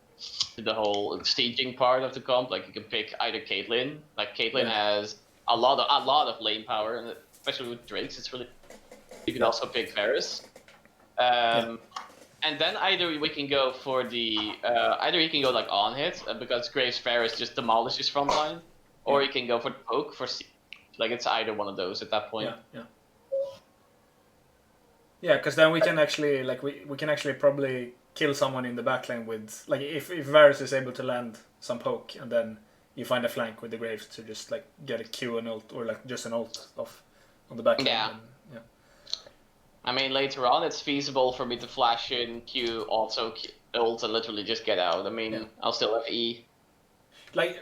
whole staging part of the comp. Like you can pick either Caitlyn. Like Caitlyn has a lot of lane power, and especially with Drakes, it's really. You can also pick Varus. And then either we can go for the either you can go like on hit because Graves Varus just demolishes frontline. Or you can go for the poke for C. Like it's either one of those at that point. Yeah, because then we can actually we can actually probably kill someone in the backline with like if Varus is able to land some poke, and then you find a flank with the Graves to just like get a Q and ult, or like just an ult off on the backline. Yeah. I mean, later on it's feasible for me to flash in Q, also ult, and literally just get out. I mean, I'll still have E. Like,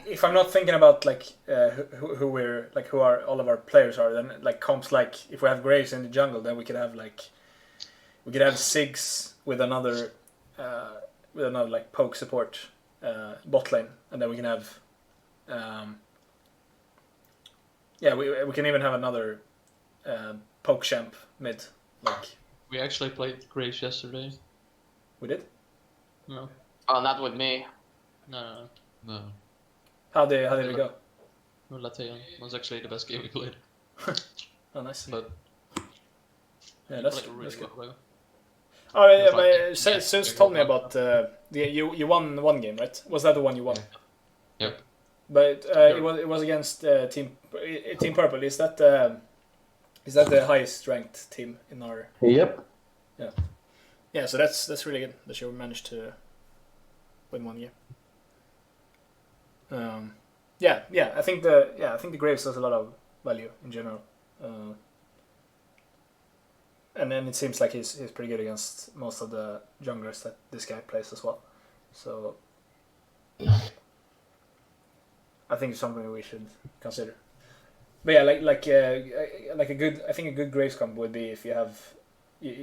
if I'm not thinking about like who all of our players are, then like comps like if we have Graves in the jungle, then we could have Sigs with another like poke support bot lane, and then we can have we can even have another poke champ mid. Like we actually played Graves yesterday. We did? No. Oh, not with me. No. How did it go? Latean was actually the best game we played. Oh, nice. But that's really good. well. Oh yeah, but Zeus told me about you won one game, right? Was that the one you won? Yep. But it was against Team Purple. Is that the highest ranked team in our? Yep. Yeah. Yeah, so that's really good that you managed to win one game. I think the Graves has a lot of value in general, and then it seems like he's pretty good against most of the junglers that this guy plays as well. So I think it's something we should consider. But yeah, like a good Graves comp would be if you have,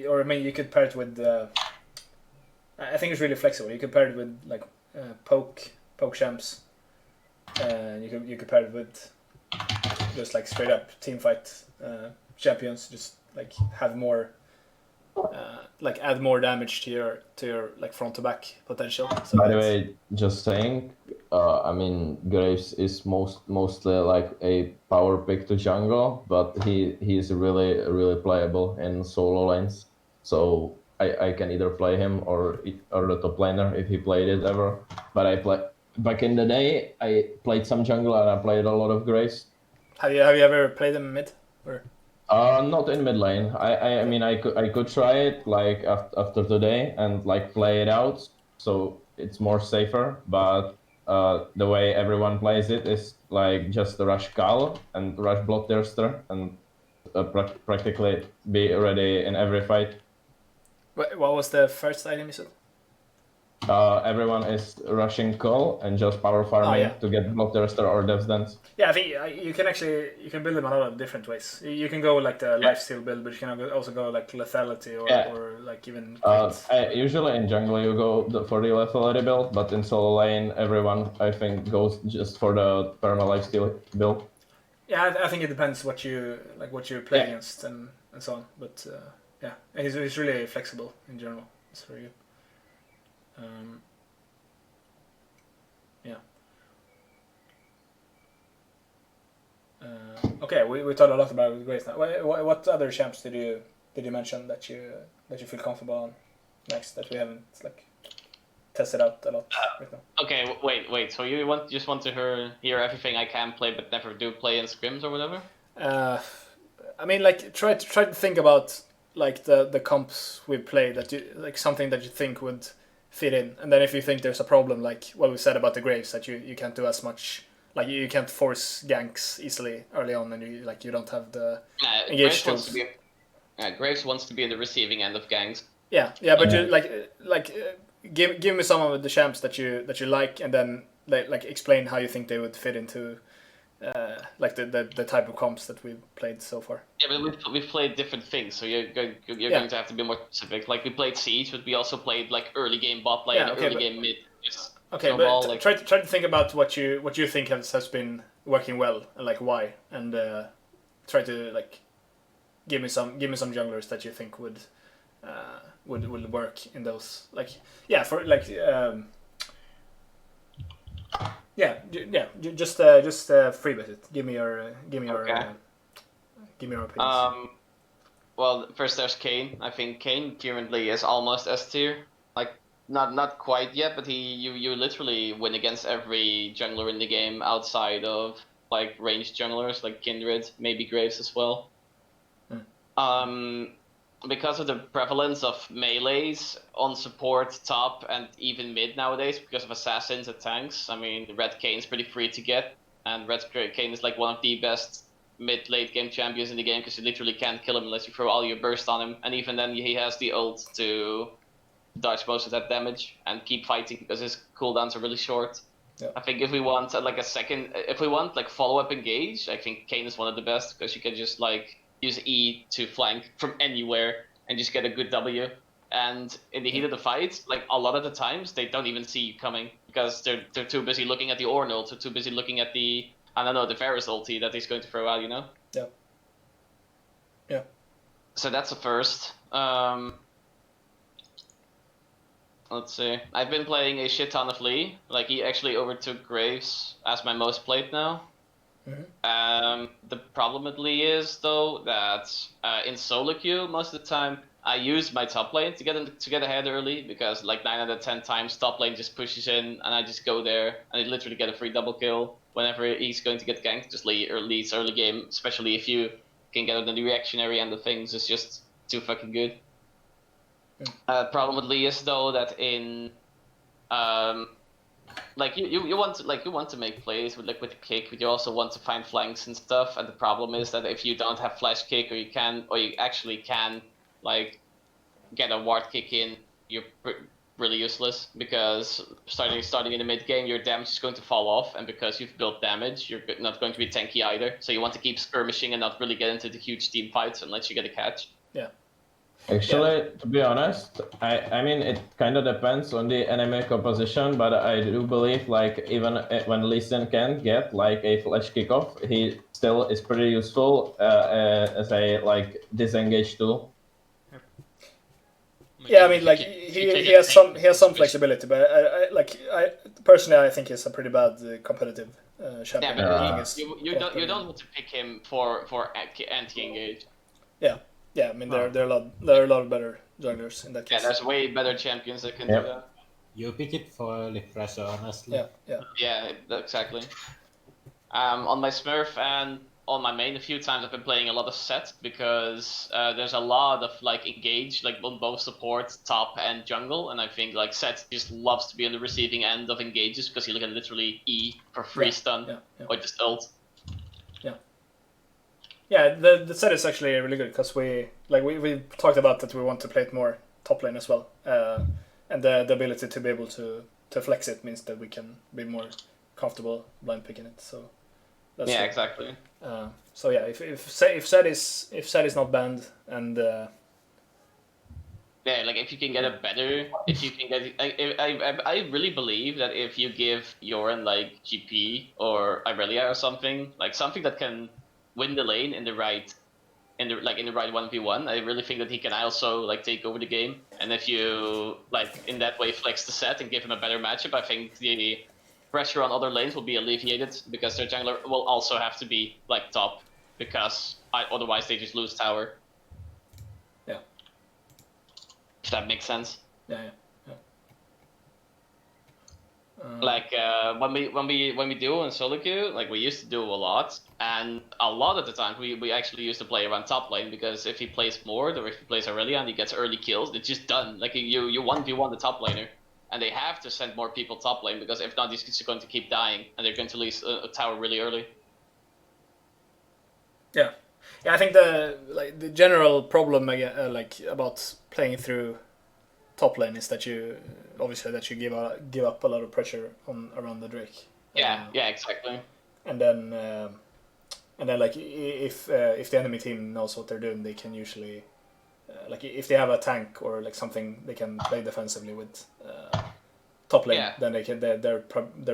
or I mean you could pair it with. I think it's really flexible. You could pair it with like poke champs. And you could pair it with just like straight up team fight champions. Just like have more, like add more damage to your like front to back potential. So by the way, just saying, I mean Graves is mostly like a power pick to jungle, but he's really playable in solo lanes. So I can either play him or the top laner if he played it ever. But back in the day, I played some jungle and I played a lot of Graves. Have you ever played them mid? Or? Not in mid lane. I mean I could try it like after today and like play it out, so it's more safer. But the way everyone plays it is like just rush Cal and rush Bloodthirster and practically be ready in every fight. What was the first item you said? everyone is rushing Cull and just power farming to get block the restore or Death's Dance. Yeah, I think you can build them a lot of different ways. You can go like the lifesteal build, but you can also go like lethality or like even. Usually in jungle you go for the lethality build, but in solo lane everyone I think goes just for the perma lifesteal build. Yeah, I think it depends what you play against and so on. But yeah, he's really flexible in general. It's very good. Yeah. Okay, we talked a lot about Graves now. What other champs did you mention that you feel comfortable on next that we haven't like tested out a lot right now? Okay, wait. So you just want to hear everything I can play but never do play in scrims or whatever? I mean, like try to think about like the comps we play that you like something that you think would fit in, and then if you think there's a problem, like what we said about the Graves, that you can't do as much, like you can't force ganks easily early on, and you don't have the engage tools. Graves wants to be in the receiving end of ganks. Yeah, but you give me some of the champs that you like, and then like explain how you think they would fit into like the type of comps that we've played so far. Yeah, but we've played different things, so you're going to have to be more specific. Like we played Siege, but we also played like early game bot lane, early game mid. Okay, but try to think about what you think has been working well and like why, and try to like give me some junglers that you think would work in those for like just free bet it. Give me your opinions. Well, first there's Kayn. I think Kayn currently is almost S tier. Like not quite yet, but you literally win against every jungler in the game outside of like ranged junglers like Kindred, maybe Graves as well. Because of the prevalence of melees on support, top, and even mid nowadays, because of assassins and tanks, I mean, Red Kayn's pretty free to get, and Red Kayn is like one of the best mid-late game champions in the game, because you literally can't kill him unless you throw all your burst on him, and even then he has the ult to dodge most of that damage and keep fighting, because his cooldowns are really short. Yeah. I think if we want follow-up engage, I think Kayn is one of the best, because you can just like use E to flank from anywhere and just get a good W. And in the heat of the fight, like a lot of the times, they don't even see you coming because they're too busy looking at the Ornn ult, or too busy looking at the Varus ulti that he's going to throw out, you know? Yeah. Yeah. So that's a first. Let's see. I've been playing a shit ton of Lee. Like he actually overtook Graves as my most played now. Mm-hmm. The problem with Lee is though that in solo queue most of the time I use my top lane to get ahead early, because like 9 out of 10 times top lane just pushes in and I just go there and I literally get a free double kill whenever he's going to get ganked. Just Lee's early game, especially if you can get on the reactionary end of things, is just too fucking good. Problem with Lee is though that in like you want to make plays with kick, but you also want to find flanks and stuff. And the problem is that if you don't have flash kick, or you actually can like get a ward kick in, you're really useless, because starting in the mid game, your damage is going to fall off, and because you've built damage, you're not going to be tanky either. So you want to keep skirmishing and not really get into the huge team fights unless you get a catch. Yeah. Actually, to be honest, I mean, it kind of depends on the enemy composition, but I do believe, like, even when Lee Sin can get, like, a flash kickoff, he still is pretty useful as a, like, disengage tool. Yeah, I mean, like, he has some flexibility, but I personally think he's a pretty bad competitive champion. Yeah, you don't want to pick him for anti-engage. Yeah, I mean there are a lot of better junglers in that case. Yeah, there's way better champions that can do that. You pick it for early pressure, honestly. Yeah, exactly. On my Smurf and on my main, a few times I've been playing a lot of Set, because there's a lot of like engage, like on both support, top, and jungle, and I think like Set just loves to be on the receiving end of engages, because you can literally E for free stun or just ult. Yeah, the set is actually really good, because we talked about that we want to play it more top lane as well. and the ability to be able to flex it means that we can be more comfortable blind picking it. So that's yeah, exactly. So yeah, if Zed is not banned and yeah, like if you can get a better, if you can get, I really believe that if you give Yoran like GP or Irelia or something, like something that can win the lane in the right 1v1, I really think that he can also like take over the game. And if you like in that way flex the set and give him a better matchup, I think the pressure on other lanes will be alleviated because their jungler will also have to be like top because otherwise they just lose tower. Yeah. If that makes sense. Yeah. Like when we do in solo queue, like we used to do a lot, and a lot of the time we actually used to play around top lane because if he plays Mord or if he plays Aurelia and he gets early kills, it's just done. Like you 1v1 the top laner, and they have to send more people top lane because if not, he's just going to keep dying and they're going to lose a tower really early. Yeah, I think the general problem like about playing through top lane is that you give up a lot of pressure around the Drake. Yeah, exactly. And then like if the enemy team knows what they're doing, they can usually like if they have a tank or like something they can play defensively with top lane, then they're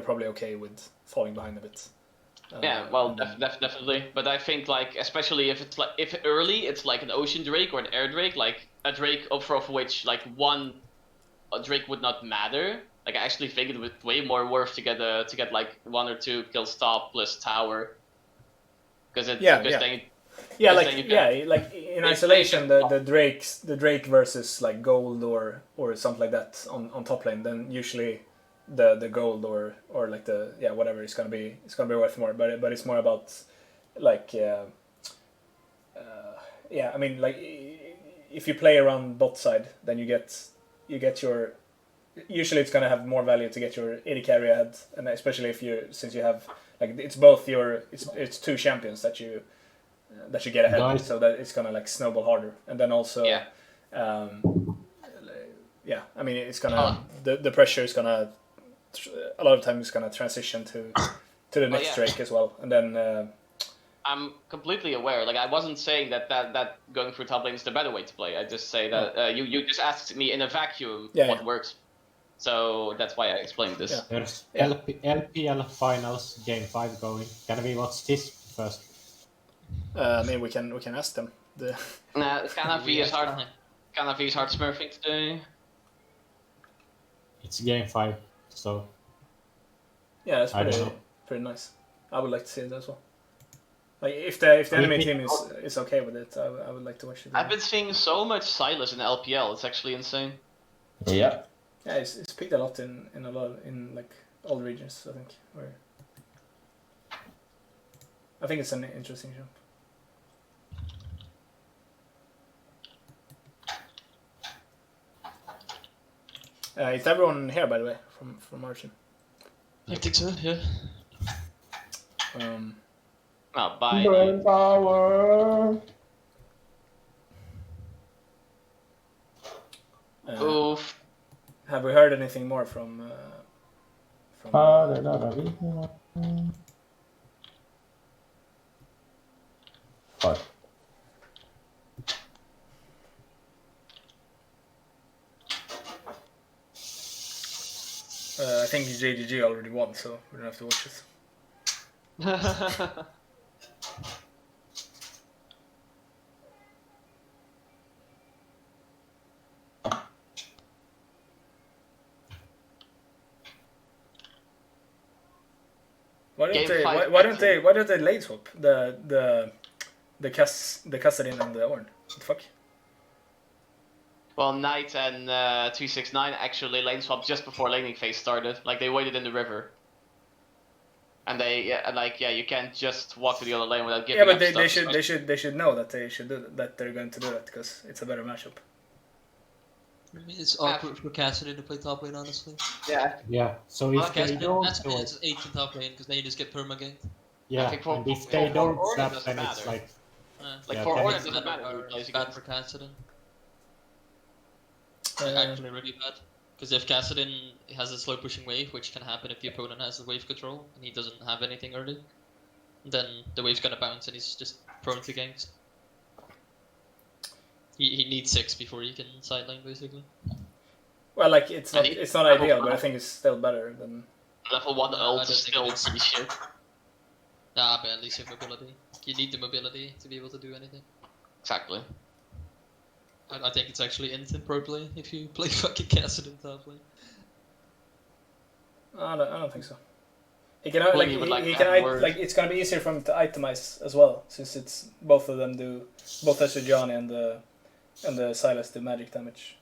probably okay with falling behind a bit. Yeah, well, definitely. But I think like especially if it's like if early it's like an Ocean Drake or an Air Drake, like a Drake of which like a Drake would not matter. Like I actually think it would way more worth to get like 1 or 2 kills top plus tower. Because like in isolation the Drake versus like gold or something like that on top lane, then usually the gold or like the whatever it's gonna be worth more, but it's more about like I mean like if you play around bot side, then you get your usually it's gonna have more value to get your AD carry ahead, and especially since you have like it's both it's 2 champions that you get ahead, so that it's gonna like snowball harder, and then also I mean it's gonna the pressure is gonna a lot of times it's gonna transition to the next Drake as well, and then I'm completely aware. Like I wasn't saying that going through top lane is the better way to play. I just say that you just asked me in a vacuum what works, so that's why I explained this. There's LPL finals game 5 going. Can we watch this first? I mean we can ask them. Kanavi is hard. Kanavi is hard smurfing today. It's game 5. So yeah, that's pretty nice. I would like to see it as well. Like if the enemy team is okay with it, I would like to watch it. I've been seeing so much Sylas in LPL. It's actually insane. Yeah. Yeah, it's picked a lot in like all regions. I think it's an interesting jump. Is everyone here, by the way, from Martin? I think so, yeah. Bye. Brain power. Oof. Have we heard anything more from? Fuck. I think JGG already won, so we don't have to watch it. Why don't they lane swap the Kassadin and the Ornn? What the fuck? Well, Knight and 369 actually lane swapped just before laning phase started. Like they waited in the river. And you can't just walk to the other lane without giving up stuff. Yeah, but they should know that they're going to do that because it's a better matchup. I mean, it's awkward for Kassadin to play top lane, honestly. Yeah. Yeah. So if they don't do it's 8 in top lane because then you just get permaganked. Yeah. And if they don't swap, then it's like. Like for Ornn, it doesn't matter. It's bad for Kassadin. Actually, really bad. Because if Kassadin has a slow pushing wave, which can happen if the opponent has the wave control and he doesn't have anything early, then the wave's gonna bounce and he's just prone to ganks. He needs 6 before he can sideline basically. Well, like it's not ideal, but I think it's still better than level 1 ult is still pretty shit. Nah, but at least you have mobility. You need the mobility to be able to do anything. Exactly. I think it's actually instant pro play if you play fucking Kassadin top lane. I don't think so. He can it's gonna be easier for him to itemize as well, since it's both of them do both Johnny and the Silas do magic damage.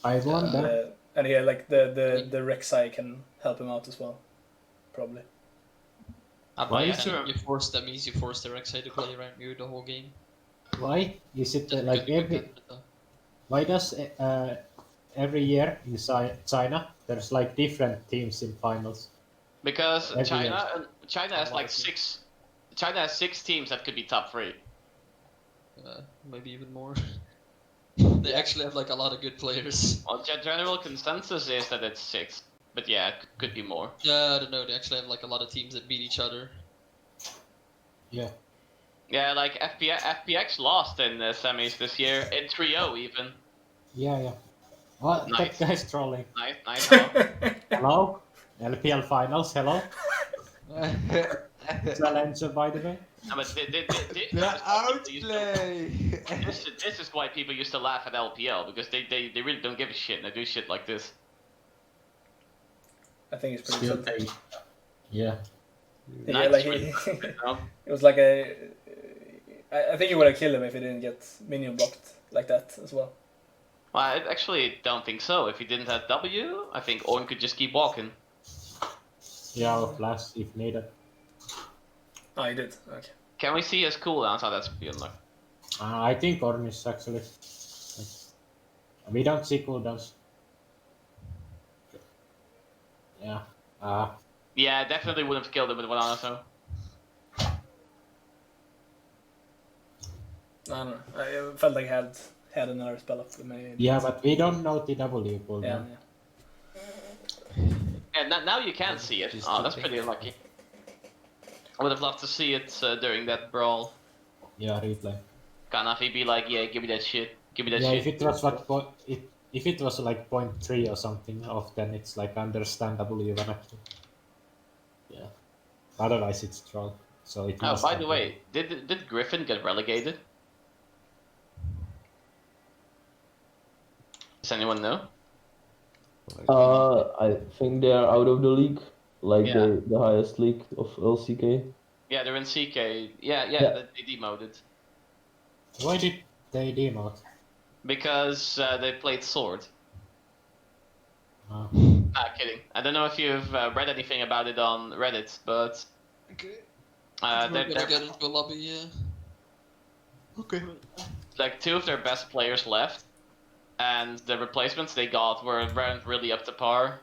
I wonder. And yeah, like the Rek'Sai can help him out as well, probably. Why is that means you force the Rek'Sai to play around you the whole game. Why is it like every? Why does every year in China there's like different teams in finals? Because China has like 6. China has 6 teams that could be top 3. Maybe even more. They actually have like a lot of good players. Well, general consensus is that it's 6, but yeah, it could be more. Yeah, I don't know. They actually have like a lot of teams that beat each other. Yeah. Yeah, like FPX lost in the semis this year, in trio even. Yeah. Oh, nice. That guy's trolling. Nice. Hello? LPL finals, hello? Challenger, by the way. No, but The outplay! This is why people used to laugh at LPL, because they really don't give a shit and they do shit like this. I think it's pretty simple. Yeah. Yeah, like it was like I think it would have killed him if he didn't get minion blocked like that as well. Well, I actually don't think so. If he didn't have W, I think Ornn could just keep walking. Yeah, or flash if needed. Oh, he did. Okay. Can we see his cooldowns? Oh, that's beyond luck. I think Ornn is actually. We don't see cooldowns. Yeah. Yeah, definitely would have killed him with one also. I don't know. I felt like I had another spell up with me. Yeah, but we don't know TW cooldown. Yeah, now you can see it. Oh, that's pretty unlucky. I would have loved to see it during that brawl. Yeah, replay. Kanafi be like, yeah, give me that shit. Give me that shit. Yeah, if it was if it was like 0.3 or something off, then it's like understandable even actually. Yeah. Otherwise it's troll. So it. Oh, by the way, did Griffin get relegated? Does anyone know? I think they are out of the league, like the highest league of LCK. Yeah, they're in CK. Yeah. They demoted. Why did they demote? Because they played Sword. Oh. Nah, kidding. I don't know if you've read anything about it on Reddit, but Okay. they're get into a lobby, yeah. Okay. like 2 of their best players left, and the replacements they got weren't really up to par.